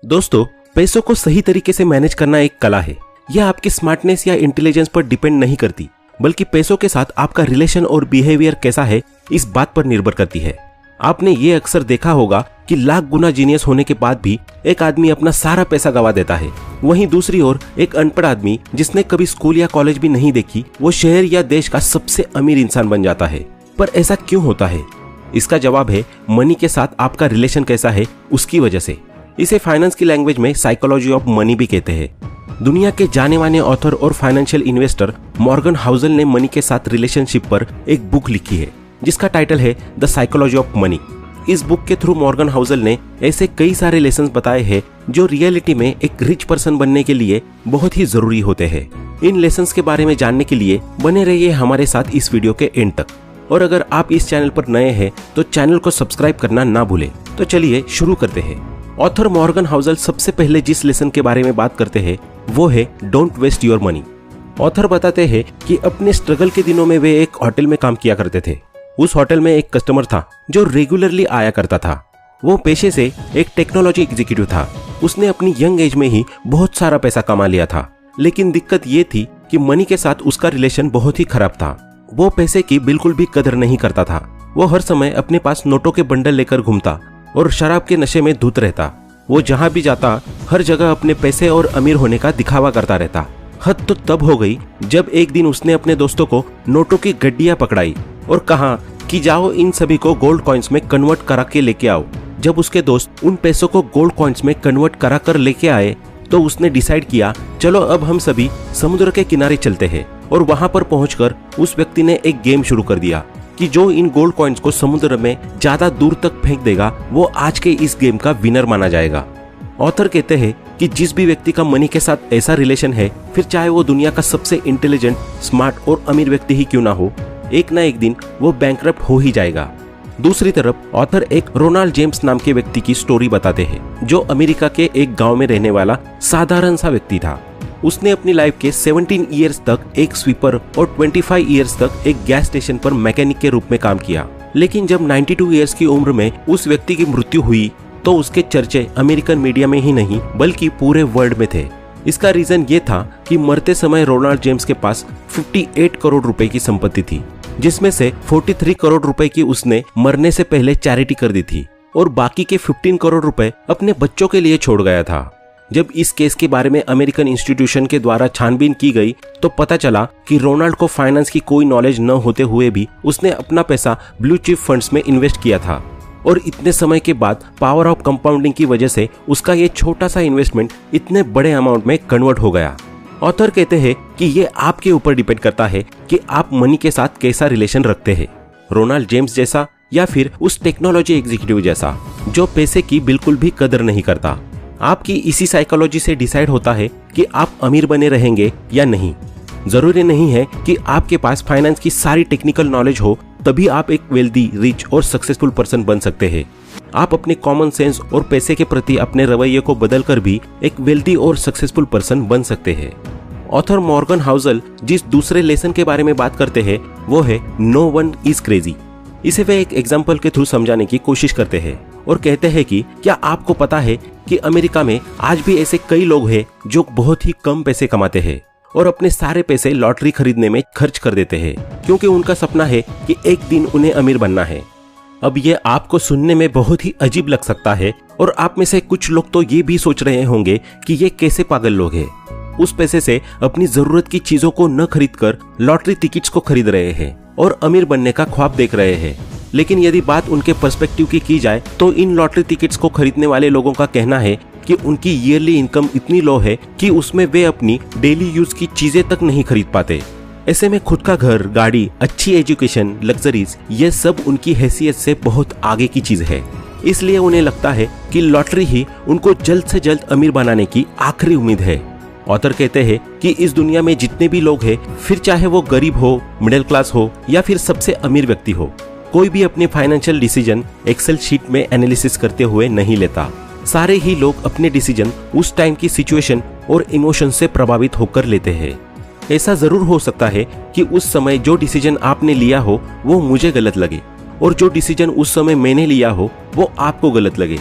दोस्तों, पैसों को सही तरीके से मैनेज करना एक कला है। यह आपकी स्मार्टनेस या इंटेलिजेंस पर डिपेंड नहीं करती, बल्कि पैसों के साथ आपका रिलेशन और बिहेवियर कैसा है इस बात पर निर्भर करती है। आपने ये अक्सर देखा होगा कि लाख गुना जीनियस होने के बाद भी एक आदमी अपना सारा पैसा गवा देता है। वहीं दूसरी ओर एक अनपढ़ आदमी जिसने कभी स्कूल या कॉलेज भी नहीं देखी, वो शहर या देश का सबसे अमीर इंसान बन जाता है। पर ऐसा क्यों होता है? इसका जवाब है मनी के साथ आपका रिलेशन कैसा है उसकी वजह से। इसे फाइनेंस की लैंग्वेज में साइकोलॉजी ऑफ मनी भी कहते हैं। दुनिया के जाने माने ऑथर और फाइनेंशियल इन्वेस्टर मॉर्गन हाउसल ने मनी के साथ रिलेशनशिप पर एक बुक लिखी है जिसका टाइटल है द साइकोलॉजी ऑफ मनी। इस बुक के थ्रू मॉर्गन हाउसल ने ऐसे कई सारे लेसन्स बताए हैं जो रियलिटी में एक रिच पर्सन बनने के लिए बहुत ही जरूरी होते हैं। इन लेसन्स के बारे में जानने के लिए बने रहिए हमारे साथ इस वीडियो के एंड तक। और अगर आप इस चैनल पर नए हैं तो चैनल को सब्सक्राइब करना ना भूलें। तो चलिए शुरू करते हैं। ऑथर मॉर्गन हाउसल सबसे पहले जिस लेसन के बारे में बात करते हैं वो है don't waste your money. Author बताते हैं कि अपने स्ट्रगल के दिनों में वे एक होटल में काम किया करते थे। उस होटल में एक कस्टमर था जो रेगुलरली आया करता था। वो पेशे से एक टेक्नोलॉजी एग्जीक्यूटिव था। उसने अपनी यंग एज में ही बहुत सारा पैसा कमा लिया था, लेकिन दिक्कत ये थी कि मनी के साथ उसका रिलेशन बहुत ही खराब था। वो पैसे की बिल्कुल भी कदर नहीं करता था। वो हर समय अपने पास नोटों के बंडल लेकर घूमता और शराब के नशे में धुत रहता। वो जहां भी जाता हर जगह अपने पैसे और अमीर होने का दिखावा करता रहता। हद तो तब हो गई जब एक दिन उसने अपने दोस्तों को नोटों की गड्डियां पकड़ाई और कहा कि जाओ इन सभी को गोल्ड कॉइन्स में कन्वर्ट करा के लेके आओ। जब उसके दोस्त उन पैसों को गोल्ड कॉइन्स में कन्वर्ट करा कर लेके आए तो उसने डिसाइड किया, चलो अब हम सभी समुद्र के किनारे चलते हैं। और वहां पर पहुंचकर उस व्यक्ति ने एक गेम शुरू कर दिया कि जो इन गोल्ड कॉइन्स को समुद्र में ज्यादा दूर तक फेंक देगा वो आज के इस गेम का विनर माना जाएगा। ऑथर कहते हैं कि जिस भी व्यक्ति का मनी के साथ ऐसा रिलेशन है, फिर चाहे वो दुनिया का सबसे इंटेलिजेंट, स्मार्ट और अमीर व्यक्ति ही क्यों ना हो, एक ना एक दिन वो बैंकरप्ट हो ही जाएगा। दूसरी तरफ ऑथर एक रोनाल्ड जेम्स नाम के व्यक्ति की स्टोरी बताते हैं जो अमेरिका के एक गांव में रहने वाला साधारण सा व्यक्ति था। उसने अपनी लाइफ के 17 इयर्स तक एक स्वीपर और 25 इयर्स तक एक गैस स्टेशन पर मैकेनिक के रूप में काम किया। लेकिन जब 92 इयर्स की उम्र में उस व्यक्ति की मृत्यु हुई तो उसके चर्चे अमेरिकन मीडिया में ही नहीं बल्कि पूरे वर्ल्ड में थे। इसका रीजन ये था कि मरते समय रोनाल्ड जेम्स के पास 58 करोड़ रुपए की संपत्ति थी, जिसमें से 43 करोड़ रुपए की उसने मरने से पहले चैरिटी कर दी थी और बाकी के 15 करोड़ रुपए अपने बच्चों के लिए छोड़ गया था। जब इस केस के बारे में अमेरिकन इंस्टीट्यूशन के द्वारा छानबीन की गई तो पता चला कि रोनाल्ड को फाइनेंस की कोई नॉलेज न होते हुए भी उसने अपना पैसा ब्लू चिप फंड्स में इन्वेस्ट किया था। और इतने समय के बाद पावर ऑफ कंपाउंडिंग की वजह से उसका ये छोटा सा इन्वेस्टमेंट इतने बड़े अमाउंट में कन्वर्ट हो गया। ऑथर कहते हैं कि ये आपके ऊपर डिपेंड करता है कि आप मनी के साथ कैसा रिलेशन रखते हैं, रोनाल्ड जेम्स जैसा या फिर उस टेक्नोलॉजी एग्जीक्यूटिव जैसा जो पैसे की बिल्कुल भी कदर नहीं करता। आपकी इसी साइकोलॉजी से डिसाइड होता है कि आप अमीर बने रहेंगे या नहीं। जरूरी नहीं है कि आपके पास फाइनेंस की सारी टेक्निकल नॉलेज हो तभी आप एक वेल्दी, रिच और सक्सेसफुल पर्सन बन सकते हैं। आप अपने कॉमन सेंस और पैसे के प्रति अपने रवैये को बदलकर भी एक वेल्दी और सक्सेसफुल पर्सन बन सकते हैं। ऑथर मॉर्गन हाउसल जिस दूसरे लेसन के बारे में बात करते हैं वो है नो वन इज क्रेजी। इसे वे एक एग्जाम्पल के थ्रू समझाने की कोशिश करते हैं और कहते हैं कि क्या आपको पता है कि अमेरिका में आज भी ऐसे कई लोग हैं जो बहुत ही कम पैसे कमाते हैं और अपने सारे पैसे लॉटरी खरीदने में खर्च कर देते हैं क्योंकि उनका सपना है कि एक दिन उन्हें अमीर बनना है। अब ये आपको सुनने में बहुत ही अजीब लग सकता है और आप में से कुछ लोग तो ये भी सोच रहे होंगे कि ये कैसे पागल लोग हैं, उस पैसे से अपनी जरूरत की चीजों को न खरीद कर लॉटरी टिकट्स को खरीद रहे हैं और अमीर बनने का ख्वाब देख रहे हैं। लेकिन यदि बात उनके पर्सपेक्टिव की जाए तो इन लॉटरी टिकट्स को खरीदने वाले लोगों का कहना है कि उनकी ईयरली इनकम इतनी लो है कि उसमें वे अपनी डेली यूज की चीजें तक नहीं खरीद पाते। ऐसे में खुद का घर, गाड़ी, अच्छी एजुकेशन, लग्जरीज, ये सब उनकी हैसियत से बहुत आगे की चीज है। इसलिए उन्हें लगता है कि लॉटरी ही उनको जल्द से जल्द अमीर बनाने की आखिरी उम्मीद है। ऑथर कहते हैं कि इस दुनिया में जितने भी लोग हैं, फिर चाहे वो गरीब हो, मिडिल क्लास हो या फिर सबसे अमीर व्यक्ति हो, कोई भी अपने फाइनेंशियल डिसीजन एक्सेल शीट में एनालिसिस करते हुए नहीं लेता। सारे ही लोग अपने डिसीजन उस टाइम की सिचुएशन और इमोशन से प्रभावित होकर लेते हैं। ऐसा जरूर हो सकता है कि उस समय जो डिसीजन आपने लिया हो वो मुझे गलत लगे और जो डिसीजन उस समय मैंने लिया हो वो आपको गलत लगे।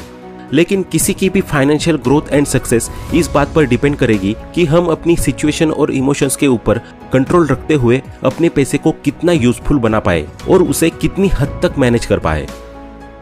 लेकिन किसी की भी फाइनेंशियल ग्रोथ एंड सक्सेस इस बात पर डिपेंड करेगी कि हम अपनी सिचुएशन और इमोशंस के ऊपर कंट्रोल रखते हुए अपने पैसे को कितना यूजफुल बना पाए और उसे कितनी हद तक मैनेज कर पाए।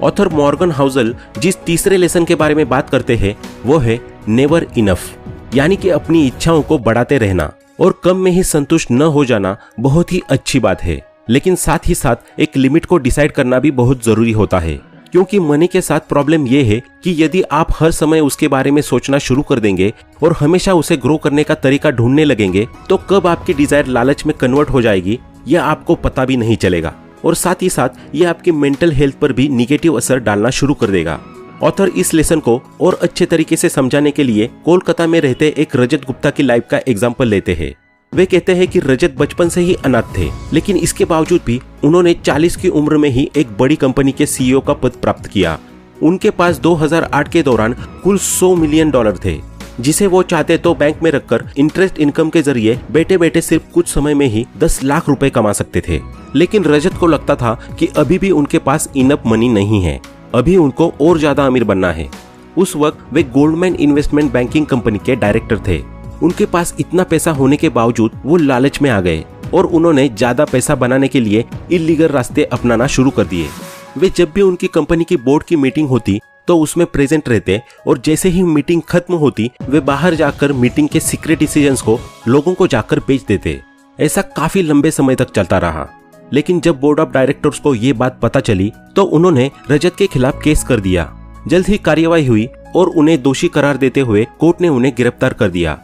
ऑथर मॉर्गन हाउसल जिस तीसरे लेसन के बारे में बात करते हैं वो है नेवर इनफ, यानी कि अपनी इच्छाओं को बढ़ाते रहना और कम में ही संतुष्ट न हो जाना बहुत ही अच्छी बात है, लेकिन साथ ही साथ एक लिमिट को डिसाइड करना भी बहुत जरूरी होता है। क्योंकि मनी के साथ प्रॉब्लम यह है कि यदि आप हर समय उसके बारे में सोचना शुरू कर देंगे और हमेशा उसे ग्रो करने का तरीका ढूंढने लगेंगे तो कब आपकी डिजायर लालच में कन्वर्ट हो जाएगी यह आपको पता भी नहीं चलेगा, और साथ ही साथ यह आपकी मेंटल हेल्थ पर भी निगेटिव असर डालना शुरू कर देगा। ऑथर इस लेसन को और अच्छे तरीके से समझाने के लिए कोलकाता में रहते एक रजत गुप्ता की लाइफ का एग्जाम्पल लेते हैं। वे कहते हैं कि रजत बचपन से ही अनाथ थे, लेकिन इसके बावजूद भी उन्होंने 40 की उम्र में ही एक बड़ी कंपनी के सीईओ का पद प्राप्त किया। उनके पास 2008 के दौरान कुल $100 मिलियन थे, जिसे वो चाहते तो बैंक में रखकर इंटरेस्ट इनकम के जरिए बैठे बैठे सिर्फ कुछ समय में ही 10 लाख रुपए कमा सकते थे। लेकिन रजत को लगता था कि अभी भी उनके पास इनफ मनी नहीं है, अभी उनको और ज्यादा अमीर बनना है। उस वक्त वे गोल्डमैन इन्वेस्टमेंट बैंकिंग कंपनी के डायरेक्टर थे। उनके पास इतना पैसा होने के बावजूद वो लालच में आ गए और उन्होंने ज्यादा पैसा बनाने के लिए इल्लीगल रास्ते अपनाना शुरू कर दिए। वे जब भी उनकी कंपनी की बोर्ड की मीटिंग होती तो उसमें प्रेजेंट रहते और जैसे ही मीटिंग खत्म होती वे बाहर जाकर मीटिंग के सीक्रेट डिसीजंस को लोगों को जाकर बेच देते। ऐसा काफी लंबे समय तक चलता रहा, लेकिन जब बोर्ड ऑफ डायरेक्टर्स को ये बात पता चली तो उन्होंने रजत के खिलाफ केस कर दिया। जल्द ही कार्यवाही हुई और उन्हें दोषी करार देते हुए कोर्ट ने उन्हें गिरफ्तार कर दिया।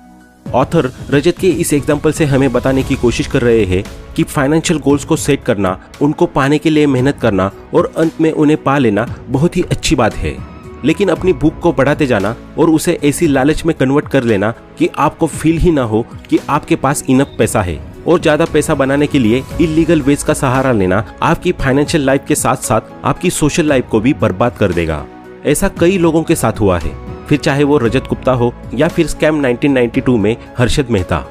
ऑथर रजत के इस एग्जाम्पल से हमें बताने की कोशिश कर रहे हैं कि फाइनेंशियल गोल्स को सेट करना, उनको पाने के लिए मेहनत करना और अंत में उन्हें पा लेना बहुत ही अच्छी बात है, लेकिन अपनी भूख को बढ़ाते जाना और उसे ऐसी लालच में कन्वर्ट कर लेना कि आपको फील ही ना हो कि आपके पास इनफ पैसा है और ज्यादा पैसा बनाने के लिए इलीगल वेज का सहारा लेना आपकी फाइनेंशियल लाइफ के साथ साथ आपकी सोशल लाइफ को भी बर्बाद कर देगा। ऐसा कई लोगों के साथ हुआ है, फिर चाहे वो रजत गुप्ता हो या फिर स्कैम 1992 में हर्षद मेहता।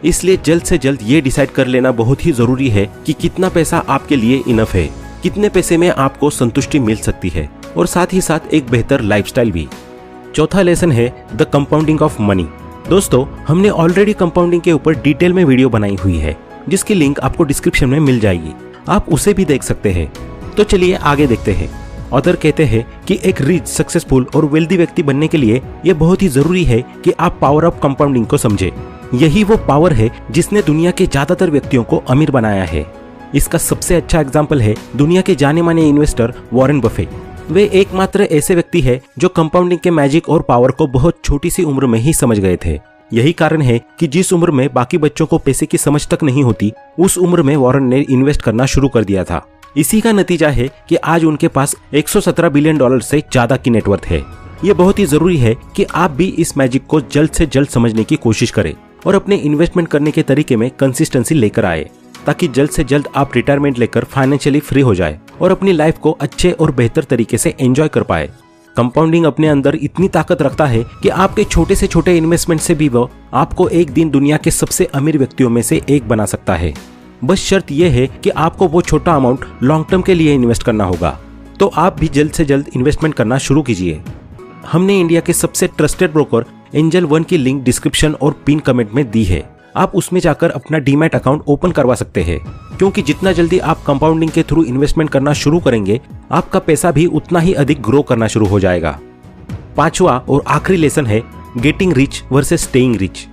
इसलिए जल्द से जल्द ये डिसाइड कर लेना बहुत ही जरूरी है कि कितना पैसा आपके लिए इनफ है, कितने पैसे में आपको संतुष्टि मिल सकती है और साथ ही साथ एक बेहतर लाइफस्टाइल भी। चौथा लेसन है द कंपाउंडिंग ऑफ मनी। दोस्तों, हमने ऑलरेडी कंपाउंडिंग के ऊपर डिटेल में वीडियो बनाई हुई है, जिसकी लिंक आपको डिस्क्रिप्शन में मिल जाएगी, आप उसे भी देख सकते हैं। तो चलिए आगे देखते हैं। ऑथर कहते हैं कि एक रिच, सक्सेसफुल और वेल्दी व्यक्ति बनने के लिए यह बहुत ही जरूरी है कि आप पावर ऑफ कंपाउंडिंग को समझें। यही वो पावर है जिसने दुनिया के ज्यादातर व्यक्तियों को अमीर बनाया है। इसका सबसे अच्छा एग्जाम्पल है दुनिया के जाने माने इन्वेस्टर वॉरेन बफेट। वे एकमात्र ऐसे व्यक्ति है जो कंपाउंडिंग के मैजिक और पावर को बहुत छोटी सी उम्र में ही समझ गए थे। यही कारण है कि जिस उम्र में बाकी बच्चों को पैसे की समझ तक नहीं होती, उस उम्र में वॉरेन ने इन्वेस्ट करना शुरू कर दिया था। इसी का नतीजा है कि आज उनके पास $117 बिलियन से ज्यादा की नेटवर्थ है। ये बहुत ही जरूरी है कि आप भी इस मैजिक को जल्द से जल्द समझने की कोशिश करें और अपने इन्वेस्टमेंट करने के तरीके में कंसिस्टेंसी लेकर आए, ताकि जल्द से जल्द आप रिटायरमेंट लेकर फाइनेंशियली फ्री हो जाए और अपनी लाइफ को अच्छे और बेहतर तरीके से एंजॉय कर पाए। कंपाउंडिंग अपने अंदर इतनी ताकत रखता है कि आपके छोटे से छोटे इन्वेस्टमेंट से भी वो आपको एक दिन दुनिया के सबसे अमीर व्यक्तियों में से एक बना सकता है। बस शर्त यह है कि आपको वो छोटा अमाउंट लॉन्ग टर्म के लिए इन्वेस्ट करना होगा। तो आप भी जल्द से जल्द इन्वेस्टमेंट करना शुरू कीजिए। हमने इंडिया के सबसे ट्रस्टेड ब्रोकर एंजल वन की लिंक डिस्क्रिप्शन और पिन कमेंट में दी है। आप उसमें जाकर अपना डीमैट अकाउंट ओपन करवा सकते हैं, क्योंकि जितना जल्दी आप कंपाउंडिंग के थ्रू इन्वेस्टमेंट करना शुरू करेंगे, आपका पैसा भी उतना ही अधिक ग्रो करना शुरू हो जाएगा। पांचवा और आखिरी लेसन है getting rich versus staying rich.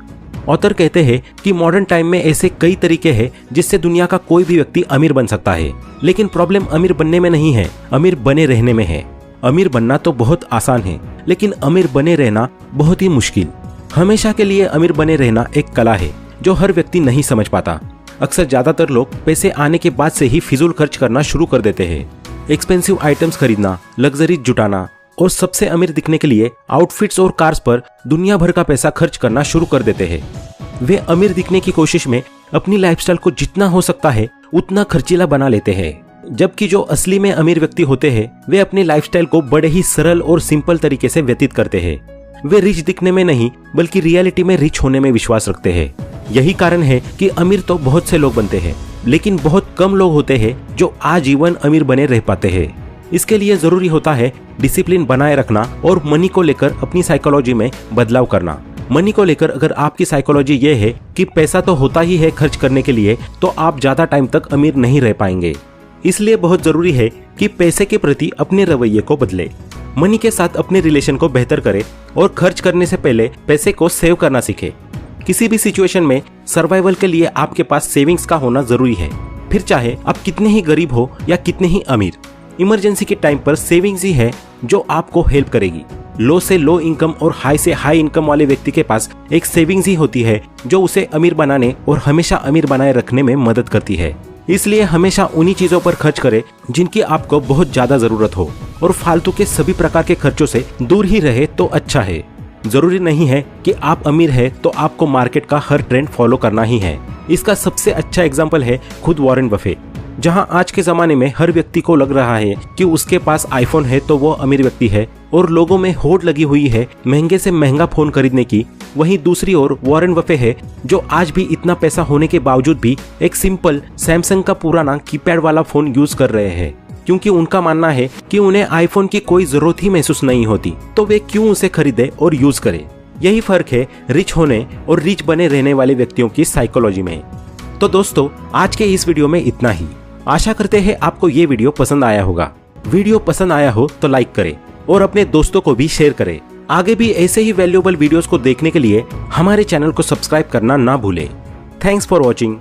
Author कहते हैं कि मॉडर्न टाइम में ऐसे कई तरीके हैं जिससे दुनिया का कोई भी व्यक्ति अमीर बन सकता है, लेकिन प्रॉब्लम अमीर बनने में नहीं है, अमीर बने रहने में है। अमीर बनना तो बहुत आसान है, लेकिन अमीर बने रहना बहुत ही मुश्किल। हमेशा के लिए अमीर बने रहना एक कला है जो हर व्यक्ति नहीं समझ पाता। अक्सर ज्यादातर लोग पैसे आने के बाद से ही फिजूल खर्च करना शुरू कर देते हैं। एक्सपेंसिव आइटम्स खरीदना, लग्जरी जुटाना और सबसे अमीर दिखने के लिए आउटफिट्स और कार्स पर दुनिया भर का पैसा खर्च करना शुरू कर देते हैं। वे अमीर दिखने की कोशिश में अपनी लाइफस्टाइल को जितना हो सकता है उतना खर्चीला बना लेते हैं, जबकि जो असली में अमीर व्यक्ति होते हैं वे अपनी लाइफस्टाइल को बड़े ही सरल और सिंपल तरीके से व्यतीत करते हैं। वे रिच दिखने में नहीं बल्कि रियलिटी में रिच होने में विश्वास रखते हैं। यही कारण है कि अमीर तो बहुत से लोग बनते हैं, लेकिन बहुत कम लोग होते हैं जो आजीवन अमीर बने रह पाते हैं। इसके लिए जरूरी होता है डिसिप्लिन बनाए रखना और मनी को लेकर अपनी साइकोलॉजी में बदलाव करना। मनी को लेकर अगर आपकी साइकोलॉजी ये है कि पैसा तो होता ही है खर्च करने के लिए, तो आप ज्यादा टाइम तक अमीर नहीं रह पाएंगे। इसलिए बहुत जरूरी है कि पैसे के प्रति अपने रवैये को बदले, मनी के साथ अपने रिलेशन को बेहतर करे और खर्च करने से पहले पैसे को सेव करना सीखे। किसी भी सिचुएशन में सर्वाइवल के लिए आपके पास सेविंग्स का होना जरूरी है, फिर चाहे आप कितने ही गरीब हो या कितने ही अमीर। इमरजेंसी के टाइम पर सेविंग्स ही है जो आपको हेल्प करेगी। लो से लो इनकम और हाई से हाई इनकम वाले व्यक्ति के पास एक सेविंग्स ही होती है जो उसे अमीर बनाने और हमेशा अमीर बनाए रखने में मदद करती है। इसलिए हमेशा उन्हीं चीजों पर खर्च करें जिनकी आपको बहुत ज्यादा जरूरत हो और फालतू के सभी प्रकार के खर्चों से दूर ही रहे तो अच्छा है। जरूरी नहीं है कि आप अमीर है तो आपको मार्केट का हर ट्रेंड फॉलो करना ही है। इसका सबसे अच्छा एग्जाम्पल है खुद वॉरेन बफेट। जहां आज के जमाने में हर व्यक्ति को लग रहा है कि उसके पास आईफोन है तो वो अमीर व्यक्ति है और लोगों में होड़ लगी हुई है महंगे से महंगा फोन खरीदने की, वहीं दूसरी ओर वॉरेन बफेट है जो आज भी इतना पैसा होने के बावजूद भी एक सिंपल सैमसंग का पुराना कीपैड वाला फोन यूज कर रहे हैं, क्योंकि उनका मानना है कि उन्हें आईफोन की कोई जरूरत ही महसूस नहीं होती, तो वे क्यों उसे खरीदे और यूज करें। यही फर्क है रिच होने और रिच बने रहने वाले व्यक्तियों की साइकोलॉजी में। तो दोस्तों, आज के इस वीडियो में इतना ही। आशा करते हैं आपको ये वीडियो पसंद आया होगा। वीडियो पसंद आया हो तो लाइक करें और अपने दोस्तों को भी शेयर करें। आगे भी ऐसे ही वैल्यूएबल वीडियोस को देखने के लिए हमारे चैनल को सब्सक्राइब करना ना भूलें। Thanks for watching.